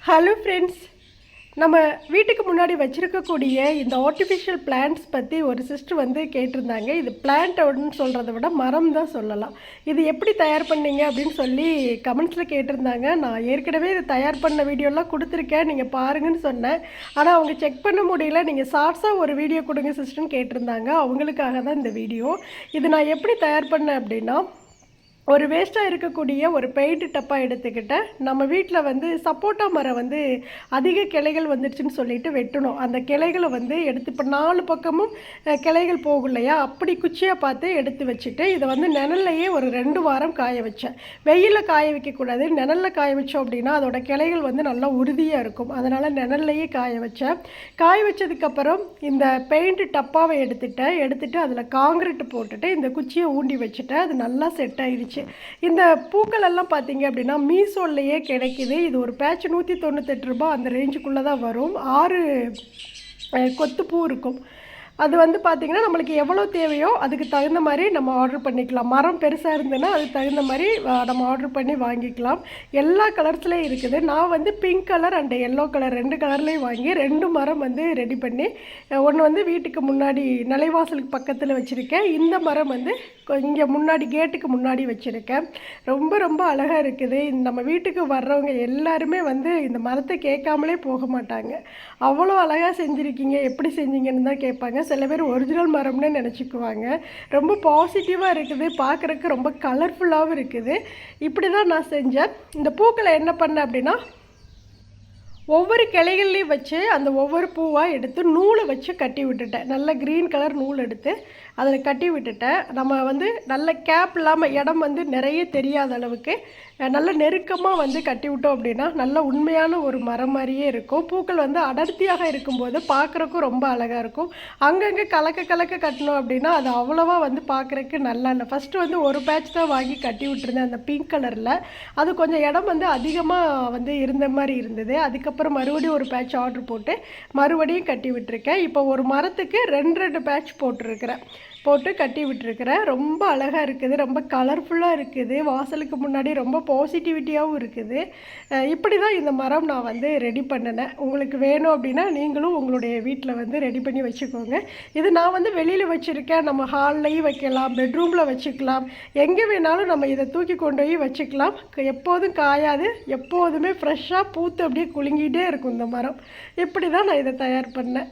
Hello friends, நம்ம வீட்டுக்கு முன்னாடி வச்சுருக்கக்கூடிய இந்த ஆர்டிஃபிஷியல் பிளான்ட்ஸ் பற்றி ஒரு சிஸ்டர் வந்து கேட்டிருந்தாங்க. இது பிளான்ட்னு சொல்கிறத விட மரம் தான் சொல்லலாம். இது எப்படி தயார் பண்ணீங்க அப்படின்னு சொல்லி கமெண்ட்ஸில் கேட்டிருந்தாங்க. நான் ஏற்கனவே இது தயார் பண்ண வீடியோலாம் கொடுத்துருக்கேன், நீங்கள் பாருங்கன்னு சொன்னேன். ஆனால் அவங்க செக் பண்ண முடியல. நீங்கள் ஷார்ட்ஸாக ஒரு வீடியோ கொடுங்க சிஸ்டர்னு கேட்டிருந்தாங்க. அவங்களுக்காக தான் இந்த வீடியோ. இது நான் எப்படி தயார் பண்ணேன் அப்படின்னா, ஒரு வேஸ்ட்டாக இருக்கக்கூடிய ஒரு பெயிண்ட் டப்பா எடுத்துக்கிட்டேன். நம்ம வீட்டில் வந்து சப்போட்டா மரம் வந்து அதிக கிளைகள் வந்துடுச்சுன்னு சொல்லிட்டு வெட்டணும். அந்த கிளைகளை வந்து எடுத்து இப்போ 4 பக்கமும் கிளைகள் போகும் இல்லையா, அப்படி குச்சியாக பார்த்து எடுத்து வச்சுட்டு இதை வந்து நிழல்லையே ஒரு 2 வாரம் காய வச்சேன். வெயிலில் காய வைக்கக்கூடாது, நிழலில் காய வச்சோம் அப்படின்னா அதோட கிளைகள் வந்து நல்லா உறுதியாக இருக்கும். அதனால் நிழல்லையே காய வச்சேன். காய வச்சதுக்கப்புறம் இந்த பெயிண்ட் டப்பாவை எடுத்துட்டு அதில் காங்கிரீட் போட்டுட்டு இந்த குச்சியை ஊண்டி வச்சுட்டேன். அது நல்லா செட் ஆகிடுச்சு. இந்த பூக்கள் எல்லாம் பார்த்தீங்க அப்படின்னா மீஷோலையே கிடைக்குது. இது ஒரு பேட்ச் 198 ரூபாய் அந்த ரேஞ்சுக்குள்ளே தான் வரும். 6 கொத்து பூ இருக்கும். அது வந்து பார்த்திங்கன்னா நம்மளுக்கு எவ்வளோ தேவையோ அதுக்கு தகுந்த மாதிரி நம்ம ஆர்டர் பண்ணிக்கலாம். மரம் பெருசாக இருந்ததுன்னா அதுக்கு தகுந்த மாதிரி நம்ம ஆர்டர் பண்ணி வாங்கிக்கலாம். எல்லா கலர்ஸ்லேயும் இருக்குது. நான் வந்து pink colour and yellow colour 2 கலர்லேயும் வாங்கி 2 மரம் வந்து ரெடி பண்ணி, ஒன்று வந்து வீட்டுக்கு முன்னாடி நிலைவாசலுக்கு பக்கத்தில் வச்சுருக்கேன். இந்த மரம் வந்து இங்கே முன்னாடி கேட்டுக்கு முன்னாடி வச்சுருக்கேன். ரொம்ப ரொம்ப அழகாக இருக்குது. நம்ம வீட்டுக்கு வர்றவங்க எல்லாருமே வந்து இந்த மரத்தை கேட்காமலே போக மாட்டாங்க. அவ்வளோ அழகாக செஞ்சுருக்கீங்க, எப்படி செஞ்சீங்கன்னு தான் கேட்பாங்க. சில பேர் ஒரிஜினல் மரம்னு நினச்சிக்குவாங்க. ரொம்ப பாசிட்டிவாக இருக்குது, பார்க்குறக்கு ரொம்ப கலர்ஃபுல்லாகவும் இருக்குது. இப்படி தான் நான் செஞ்சேன். இந்த பூக்களை என்ன பண்ணேன் அப்படின்னா, ஒவ்வொரு கிளைகள்லையும் வச்சு அந்த ஒவ்வொரு பூவாக எடுத்து நூலை வச்சு கட்டி விட்டுட்டேன். நல்ல க்ரீன் கலர் நூல் எடுத்து அதில் கட்டி விட்டுட்டேன். நம்ம வந்து நல்ல கேப் இல்லாமல் இடம் வந்து நிறைய தெரியாத அளவுக்கு நல்ல நெருக்கமாக வந்து கட்டி விட்டோம் அப்படின்னா நல்ல உண்மையான ஒரு மரம் மாதிரியே இருக்கும். பூக்கள் வந்து அடர்த்தியாக இருக்கும்போது பார்க்குறக்கும் ரொம்ப அழகாக இருக்கும். அங்கங்கே கலக்க கட்டணும் அப்படின்னா அது அவ்வளோவா வந்து பார்க்குறக்கு நல்லா இல்லை. ஃபஸ்ட்டு வந்து ஒரு பேட்ச் தான் வாங்கி கட்டி விட்டுருந்தேன் அந்த பிங்க் கலரில். அது கொஞ்சம் இடம் வந்து அதிகமாக வந்து இருந்த மாதிரி இருந்தது. அதுக்கப்புறம் மறுபடியும் ஒரு பேட்ச் ஆர்டர் போட்டு மறுபடியும் கட்டி விட்டுருக்கேன். இப்போ ஒரு மரத்துக்கு 2 பேட்ச் போட்டு கட்டி விட்டுருக்கிறேன். ரொம்ப அழகாக இருக்குது, ரொம்ப கலர்ஃபுல்லாக இருக்குது. வாசலுக்கு முன்னாடி ரொம்ப பாசிட்டிவிட்டியாகவும் இருக்குது. இப்படி தான் இந்த மரம் நான் வந்து ரெடி பண்ணினேன். உங்களுக்கு வேணும் அப்படின்னா நீங்களும் உங்களுடைய வீட்டில் வந்து ரெடி பண்ணி வச்சுக்கோங்க. இது நான் வந்து வெளியில் வச்சுருக்கேன். நம்ம ஹால்லையும் வைக்கலாம், பெட்ரூமில் வச்சுக்கலாம், எங்கே வேணாலும் நம்ம இதை தூக்கி கொண்டு போய் வச்சுக்கலாம். எப்போதும் காயாது, எப்போதுமே ஃப்ரெஷ்ஷாக பூத்து அப்படியே குலுங்கிட்டே இருக்கும் இந்த மரம். இப்படி தான் நான் இதை தயார் பண்ணேன்.